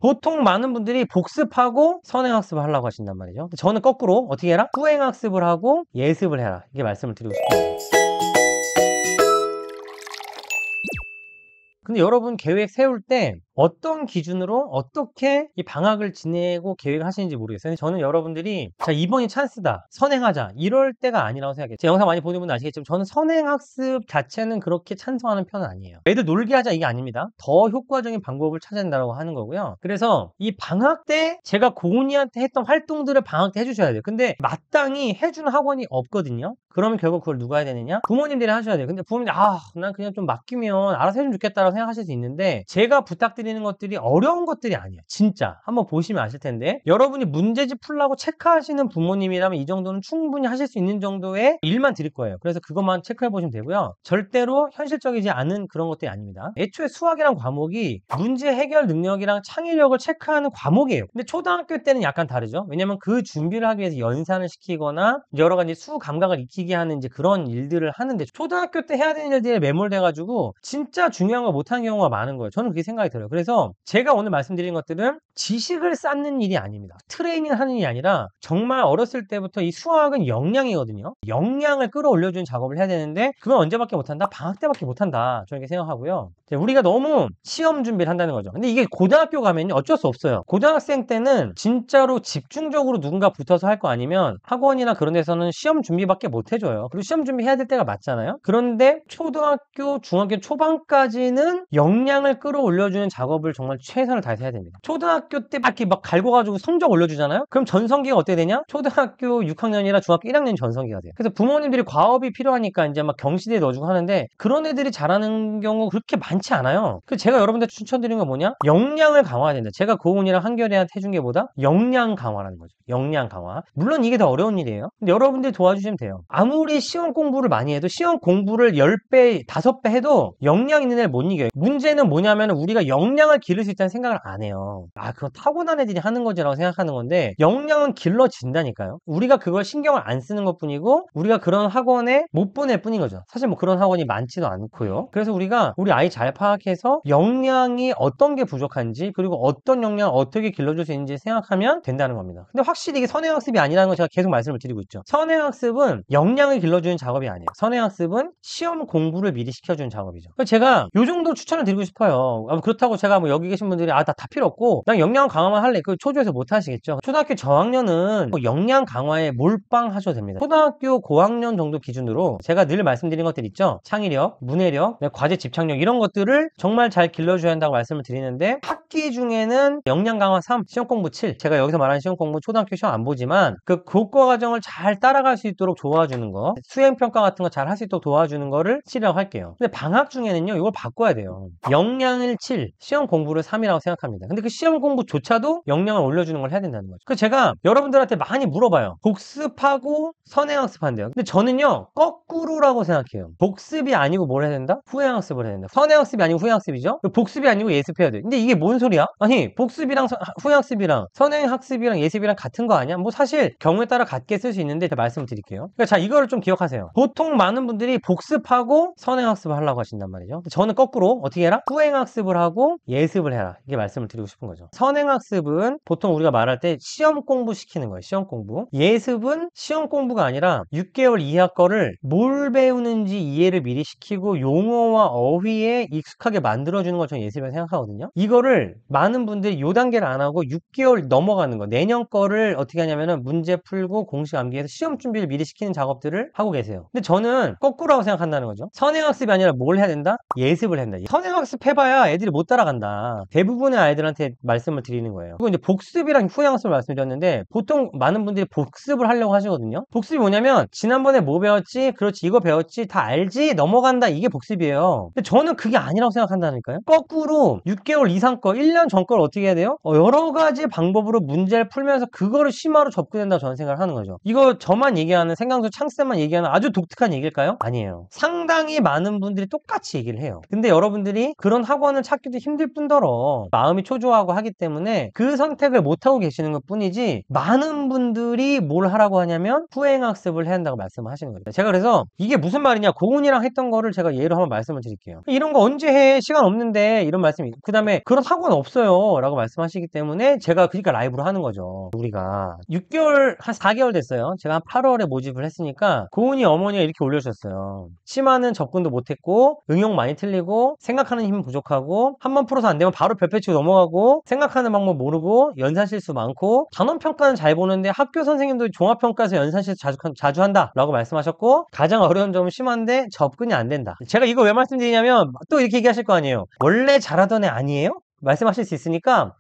보통 많은 분들이 복습하고 선행학습을 하려고 하신단 말이죠. 저는 거꾸로 어떻게 해라? 후행학습을 하고 예습을 해라. 이게 말씀을 드리고 싶어요. 근데 여러분 계획 세울 때 어떤 기준으로 어떻게 이 방학을 지내고 계획을 하시는지 모르겠어요. 근데 저는 여러분들이 자 이번이 찬스다, 선행하자, 이럴 때가 아니라고 생각해요. 제 영상 많이 보는 분은 아시겠지만 저는 선행학습 자체는 그렇게 찬성하는 편은 아니에요. 애들 놀게 하자 이게 아닙니다. 더 효과적인 방법을 찾아야 된다고 하는 거고요. 그래서 이 방학 때 제가 고은이한테 했던 활동들을 방학 때 해주셔야 돼요. 근데 마땅히 해주는 학원이 없거든요. 그러면 결국 그걸 누가 해야 되느냐? 부모님들이 하셔야 돼요. 근데 부모님들이 난 그냥 좀 맡기면 알아서 해주면 좋겠다라고 생각하실 수 있는데 제가 부탁드리는 것들이 어려운 것들이 아니에요. 진짜 한번 보시면 아실 텐데 여러분이 문제집 풀라고 체크하시는 부모님이라면 이 정도는 충분히 하실 수 있는 정도의 일만 드릴 거예요. 그래서 그것만 체크해 보시면 되고요. 절대로 현실적이지 않은 그런 것들이 아닙니다. 애초에 수학이란 과목이 문제 해결 능력이랑 창의력을 체크하는 과목이에요. 근데 초등학교 때는 약간 다르죠. 왜냐면 그 준비를 하기 위해서 연산을 시키거나 여러 가지 수 감각을 익히게 하는 이제 그런 일들을 하는데 초등학교 때 해야 되는 일들에 매몰돼가지고 진짜 중요한 거 못하는 경우가 많은 거예요. 저는 그렇게 생각이 들어요. 그래서 제가 오늘 말씀드린 것들은 지식을 쌓는 일이 아닙니다. 트레이닝 하는 일이 아니라 정말 어렸을 때부터 이 수학은 역량이거든요. 역량을 끌어올려주는 작업을 해야 되는데 그건 언제밖에 못한다? 방학 때밖에 못한다. 저는 이렇게 생각하고요. 우리가 너무 시험 준비를 한다는 거죠. 근데 이게 고등학교 가면 어쩔 수 없어요. 고등학생 때는 진짜로 집중적으로 누군가 붙어서 할 거 아니면 학원이나 그런 데서는 시험 준비밖에 못 해줘요. 그리고 시험 준비해야 될 때가 맞잖아요. 그런데 초등학교, 중학교 초반까지는 역량을 끌어올려주는 작업을 정말 최선을 다해서 해야 됩니다. 초등학교 때 막 이렇게 막 갈궈가지고 성적 올려주잖아요? 그럼 전성기가 어떻게 되냐? 초등학교 6학년이라 중학교 1학년 전성기가 돼요. 그래서 부모님들이 과업이 필요하니까 이제 막 경시대에 넣어주고 하는데 그런 애들이 잘하는 경우 그렇게 많지 않아요. 그래서 제가 여러분들 추천드리는 건 뭐냐? 역량을 강화해야 된다. 제가 고은이랑 한결이한테 해준 게 뭐다? 역량 강화라는 거죠. 역량 강화. 물론 이게 더 어려운 일이에요. 근데 여러분들이 도와주시면 돼요. 아무리 시험 공부를 많이 해도 시험 공부를 10배, 5배 해도 역량 있는 애를 못 이겨요. 문제는 뭐냐면 우리가 역량을 기를 수 있다는 생각을 안 해요. 그거 타고난 애들이 하는 거지라고 생각하는 건데 역량은 길러진다니까요. 우리가 그걸 신경을 안 쓰는 것 뿐이고 우리가 그런 학원에 못 보낼 뿐인 거죠. 사실 뭐 그런 학원이 많지도 않고요. 그래서 우리가 우리 아이 잘 파악해서 역량이 어떤 게 부족한지 그리고 어떤 역량을 어떻게 길러줄 수 있는지 생각하면 된다는 겁니다. 근데 확실히 이게 선행학습이 아니라는 걸 제가 계속 말씀을 드리고 있죠. 선행학습은 역량을 길러주는 작업이 아니에요. 선행학습은 시험 공부를 미리 시켜주는 작업이죠. 제가 요 정도 추천을 드리고 싶어요. 그렇다고 제가 뭐 여기 계신 분들이 다 필요 없고 난 역량 강화만 할래. 그 초조해서 못 하시겠죠. 초등학교 저학년은 역량 강화에 몰빵하셔도 됩니다. 초등학교 고학년 정도 기준으로 제가 늘 말씀드린 것들 있죠. 창의력, 문해력, 과제 집착력 이런 것들을 정말 잘 길러줘야 한다고 말씀을 드리는데 학기 중에는 역량 강화 3, 시험 공부 7. 제가 여기서 말하는 시험 공부 초등학교 시험 안 보지만 그 교과 과정을 잘 따라갈 수 있도록 도와주는 거, 수행평가 같은 거 잘 할 수 있도록 도와주는 거를 7이라고 할게요. 근데 방학 중에는요 이걸 바꿔야 돼요. 역량을 7, 시험 공부를 3이라고 생각합니다. 근데 그 시험 공부조차도 역량을 올려주는 걸 해야 된다는 거죠. 그래서 제가 여러분들한테 많이 물어봐요. 복습하고 선행학습한대요. 근데 저는요 거꾸로라고 생각해요. 복습이 아니고 뭘 해야 된다? 후행학습을 해야 된다. 선행학습이 아니고 후행학습이죠. 복습이 아니고 예습해야 돼. 근데 이게 뭔 소리야? 아니 복습이랑 후행학습이랑 선행학습이랑 예습이랑 같은 거 아니야? 뭐 사실 경우에 따라 같게 쓸 수 있는데 제가 말씀을 드릴게요. 그러니까 자 이거를 좀 기억하세요. 보통 많은 분들이 복습하고 선행학습을 하려고 하신단 말이죠. 저는 거꾸로 어떻게 해라? 후행학습을 하고 예습을 해라. 이게 말씀을 드리고 싶은 거죠. 선행학습은 보통 우리가 말할 때 시험 공부 시키는 거예요. 시험 공부. 예습은 시험 공부가 아니라 6개월 이하 거를 뭘 배우는지 이해를 미리 시키고 용어와 어휘에 익숙하게 만들어주는 걸 저는 예습이라고 생각하거든요. 이거를 많은 분들이 요 단계를 안 하고 6개월 넘어가는 거, 내년 거를 어떻게 하냐면은 문제 풀고 공식 암기해서 시험 준비를 미리 시키는 작업들을 하고 계세요. 근데 저는 거꾸로라고 생각한다는 거죠. 선행학습이 아니라 뭘 해야 된다? 예습을 한다. 선행학습 해봐야 애들이 못 따라간다. 대부분의 아이들한테 말씀을 드리는 거예요. 그리고 이제 복습이랑 후행학습을 말씀드렸는데 보통 많은 분들이 복습을 하려고 하시거든요. 복습이 뭐냐면 지난번에 뭐 배웠지? 그렇지 이거 배웠지? 다 알지? 넘어간다. 이게 복습이에요. 근데 저는 그게 아니라고 생각한다니까요. 거꾸로 6개월 이상 거, 1년 전 거를 어떻게 해야 돼요? 여러 가지 방법으로 문제를 풀면서 그거를 심화로 접근한다고 저는 생각을 하는 거죠. 이거 저만 얘기하는 생강수 창쌤만 얘기하는 아주 독특한 얘기일까요? 아니에요. 상당히 많은 분들이 똑같이 얘기를 해요. 근데 여러분들이 그런 학원을 찾기도 힘들 힘들 뿐더러 마음이 초조하고 하기 때문에 그 선택을 못하고 계시는 것 뿐이지, 많은 분들이 뭘 하라고 하냐면 후행학습을 해야 한다고 말씀을 하시는 거예요. 제가 그래서 이게 무슨 말이냐, 고은이랑 했던 거를 제가 예로 한번 말씀을 드릴게요. 이런 거 언제 해? 시간 없는데, 이런 말씀이, 그 다음에 그런 학원 없어요 라고 말씀하시기 때문에 제가 그러니까 라이브로 하는 거죠. 우리가 6개월 한 4개월 됐어요. 제가 한 8월에 모집을 했으니까 고은이 어머니가 이렇게 올려주셨어요. 심화는 접근도 못했고, 응용 많이 틀리고, 생각하는 힘은 부족하고, 한 번 풀어서 안 되면 바로 별표 치고 넘어가고, 생각하는 방법 모르고, 연산 실수 많고, 단원 평가는 잘 보는데 학교 선생님도 종합평가에서 연산 실수 자주 한다 라고 말씀하셨고, 가장 어려운 점은 심한데 접근이 안 된다. 제가 이거 왜 말씀드리냐면 또 이렇게 얘기하실 거 아니에요. 원래 잘하던 애 아니에요? 말씀하실 수 있으니까.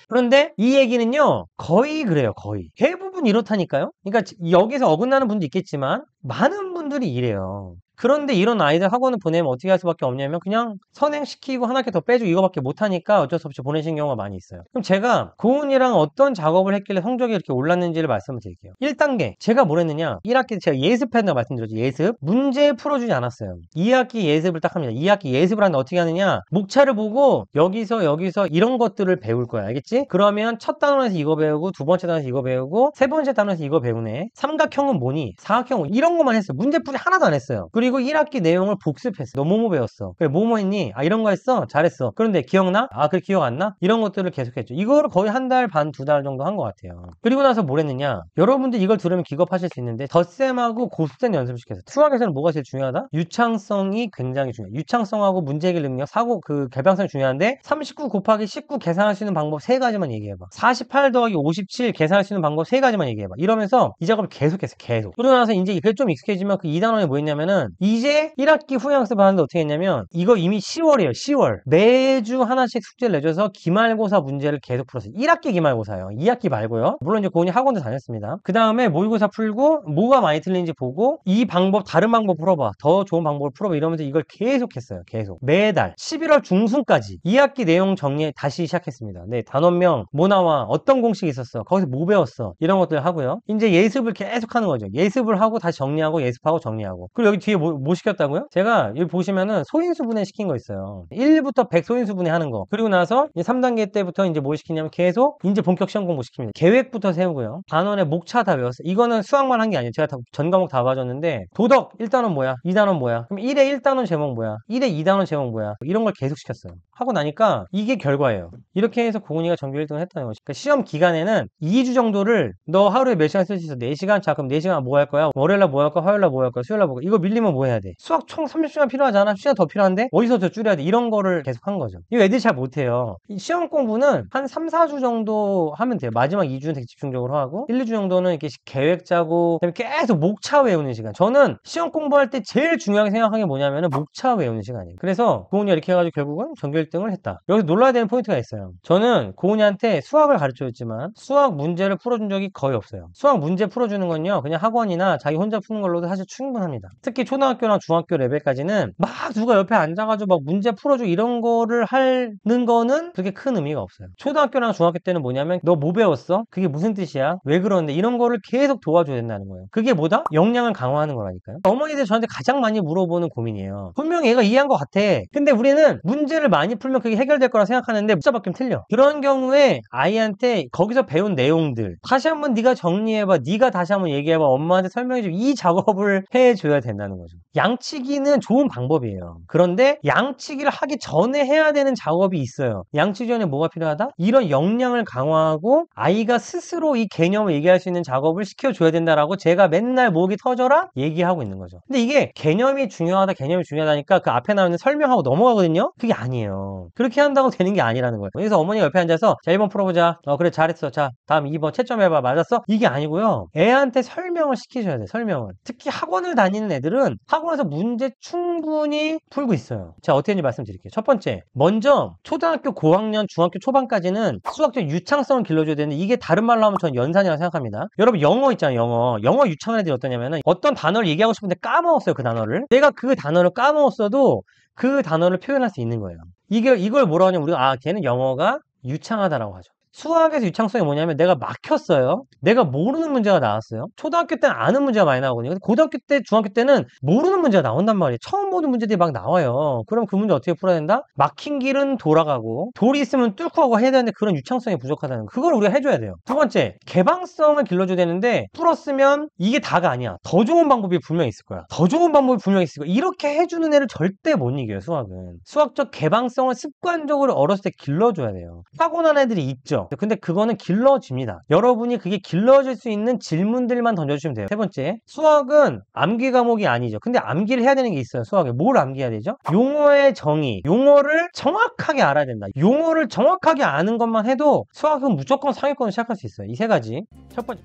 그런데 이 얘기는요, 거의 그래요. 거의 대부분 이렇다니까요. 그러니까 여기서 어긋나는 분도 있겠지만 많은 분들이 이래요. 그런데 이런 아이들 학원을 보내면 어떻게 할 수밖에 없냐면 그냥 선행시키고 하나 더 빼주고 이거밖에 못하니까 어쩔 수 없이 보내신 경우가 많이 있어요. 그럼 제가 고은이랑 어떤 작업을 했길래 성적이 이렇게 올랐는지를 말씀을 드릴게요. 1단계 제가 뭘 했느냐, 1학기 제가 예습했다고 말씀드렸죠. 예습 문제 풀어주지 않았어요. 2학기 예습을 딱 합니다. 2학기 예습을 하는데 어떻게 하느냐, 목차를 보고 여기서 이런 것들을 배울 거야. 알겠지? 그러면 첫 단원에서 이거 배우고, 두 번째 단원에서 이거 배우고, 세 번째 단원에서 이거 배우네. 삼각형은 뭐니, 사각형은 이런 것만 했어요. 문제풀이 하나도 안 했어요. 그리고 1학기 내용을 복습했어. 너 뭐뭐 배웠어? 그래, 뭐뭐 했니? 아, 이런 거 했어? 잘했어. 그런데 기억나? 아, 그래, 기억 안 나? 이런 것들을 계속했죠. 이거를 거의 한 달 반, 2달 정도 한 것 같아요. 그리고 나서 뭘 했느냐? 여러분들 이걸 들으면 기겁하실 수 있는데 덧셈하고 고수셈 연습시켰어요. 수학에서는 뭐가 제일 중요하다? 유창성이 굉장히 중요해요. 유창성하고 문제해결 능력, 사고 개방성이 중요한데 39 곱하기 19 계산할 수 있는 방법 3가지만 얘기해봐. 48 더하기 57 계산할 수 있는 방법 3가지만 얘기해봐. 이러면서 이 작업을 계속했어. 계속. 그러고 나서 이제 이게 좀 익숙해지면 그 2단원이 뭐 했냐면은, 이제 1학기 후에 학습을 하는데 어떻게 했냐면, 이거 이미 10월이에요. 10월. 매주 하나씩 숙제를 내줘서 기말고사 문제를 계속 풀었어요. 1학기 기말고사예요. 2학기 말고요. 물론 이제 고은이 학원도 다녔습니다. 그 다음에 모의고사 풀고 뭐가 많이 틀린지 보고, 이 방법 다른 방법 풀어봐, 더 좋은 방법을 풀어봐, 이러면서 이걸 계속 했어요. 계속 매달 11월 중순까지 2학기 내용 정리 다시 시작했습니다. 네, 단원명 뭐 나와, 어떤 공식이 있었어, 거기서 뭐 배웠어, 이런 것들 하고요. 이제 예습을 계속 하는 거죠. 예습을 하고 다시 정리하고, 예습하고 정리하고. 그리고 여기 뒤에 뭐 시켰다고요? 제가 여기 보시면은 소인수분해 시킨 거 있어요. 1부터 100 소인수분해 하는 거. 그리고 나서 이제 3단계 때부터 이제 뭘 시키냐면 계속 이제 본격 시험 공부 시킵니다. 계획부터 세우고요. 단원의 목차 다 외웠어요. 이거는 수학만 한 게 아니에요. 제가 전 과목 다 봐줬는데, 도덕 1단원 뭐야, 2단원 뭐야, 그럼 1회 1단원 제목 뭐야, 1회 2단원 제목 뭐야, 이런 걸 계속 시켰어요. 하고 나니까 이게 결과예요. 이렇게 해서 고은이가 전교 1등을 했다는 거죠. 그러니까 시험 기간에는 2주 정도를 너 하루에 몇 시간 쓸 수 있어? 4시간? 자, 그럼 4시간 뭐 할 거야? 월요일날 뭐 할 거야? 화요일날 뭐 할 거야? 수요일날 뭐 할 거야? 이거 밀리면 뭐 해야 돼? 수학 총 30시간 필요하잖아. 시간 더 필요한데 어디서 더 줄여야 돼? 이런 거를 계속 한 거죠. 이거 애들이 잘 못해요. 이 시험 공부는 한 3, 4주 정도 하면 돼요. 마지막 2주는 되게 집중적으로 하고, 1, 2주 정도는 이렇게 계획 짜고, 그다음에 계속 목차 외우는 시간. 저는 시험 공부할 때 제일 중요하게 생각하는 게 뭐냐면은 목차 외우는 시간이에요. 그래서 고은이가 이렇게 해가지고 결국은 전교 1등을 했다. 여기서 놀라야 되는 포인트가 있어요. 저는 고은이한테 수학을 가르쳐줬지만 수학 문제를 풀어준 적이 거의 없어요. 수학 문제 풀어주는 건요, 그냥 학원이나 자기 혼자 푸는 걸로도 사실 충분합니다. 특히 초등학교나 중학교 레벨까지는 막 누가 옆에 앉아가지고 막 문제 풀어주고 이런 거를 하는 거는 그렇게 큰 의미가 없어요. 초등학교나 중학교 때는 뭐냐면, 너 뭐 배웠어? 그게 무슨 뜻이야? 왜 그러는데? 이런 거를 계속 도와줘야 된다는 거예요. 그게 뭐다? 역량을 강화하는 거라니까요. 어머니들 저한테 가장 많이 물어보는 고민이에요. 분명히 얘가 이해한 것 같아. 근데 우리는 문제를 많이 풀면 그게 해결될 거라 생각하는데 문자 바뀌면 틀려. 그런 경우에 아이한테 거기서 배운 내용들 다시 한번 네가 정리해봐, 네가 다시 한번 얘기해봐, 엄마한테 설명해줘, 이 작업을 해줘야 된다는 거죠. 양치기는 좋은 방법이에요. 그런데 양치기를 하기 전에 해야 되는 작업이 있어요. 양치기 전에 뭐가 필요하다? 이런 역량을 강화하고 아이가 스스로 이 개념을 얘기할 수 있는 작업을 시켜줘야 된다라고 제가 맨날 목이 터져라 얘기하고 있는 거죠. 근데 이게 개념이 중요하다니까 그 앞에 나오는 설명하고 넘어가거든요? 그게 아니에요. 그렇게 한다고 되는 게 아니라는 거예요. 그래서 어머니가 옆에 앉아서 자, 1번 풀어보자. 그래, 잘했어. 자, 다음 2번 채점해봐. 맞았어? 이게 아니고요. 애한테 설명을 시키셔야 돼요. 설명을. 특히 학원을 다니는 애들은 학원에서 문제 충분히 풀고 있어요. 자, 어떻게 했는지 말씀드릴게요. 첫 번째, 먼저 초등학교 고학년, 중학교 초반까지는 수학적 유창성을 길러줘야 되는데, 이게 다른 말로 하면 전 연산이라고 생각합니다. 여러분 영어 있잖아요. 영어 유창한 애들이 어떠냐면은, 어떤 단어를 얘기하고 싶은데 까먹었어요. 그 단어를. 내가 그 단어를 까먹었어도 그 단어를 표현할 수 있는 거예요. 이걸 뭐라고 하냐면, 우리가 걔는 영어가 유창하다라고 하죠. 수학에서 유창성이 뭐냐면 내가 막혔어요. 내가 모르는 문제가 나왔어요. 초등학교 때는 아는 문제가 많이 나오거든요. 근데 고등학교 때, 중학교 때는 모르는 문제가 나온단 말이에요. 처음 보는 문제들이 막 나와요. 그럼 그 문제 어떻게 풀어야 된다? 막힌 길은 돌아가고 돌이 있으면 뚫고 가고 해야 되는데 그런 유창성이 부족하다는 거. 그걸 우리가 해줘야 돼요. 두 번째, 개방성을 길러줘야 되는데 풀었으면 이게 다가 아니야. 더 좋은 방법이 분명히 있을 거야. 더 좋은 방법이 분명히 있을 거야. 이렇게 해주는 애를 절대 못 이겨요, 수학은. 수학적 개방성을 습관적으로 어렸을 때 길러줘야 돼요. 타고난 애들이 있죠. 근데 그거는 길러집니다. 여러분이 그게 길러질 수 있는 질문들만 던져주시면 돼요. 세 번째, 수학은 암기 과목이 아니죠. 근데 암기를 해야 되는 게 있어요. 수학에 뭘 암기해야 되죠? 용어의 정의, 용어를 정확하게 알아야 된다. 용어를 정확하게 아는 것만 해도 수학은 무조건 상위권을 시작할 수 있어요. 이 세 가지. 첫 번째,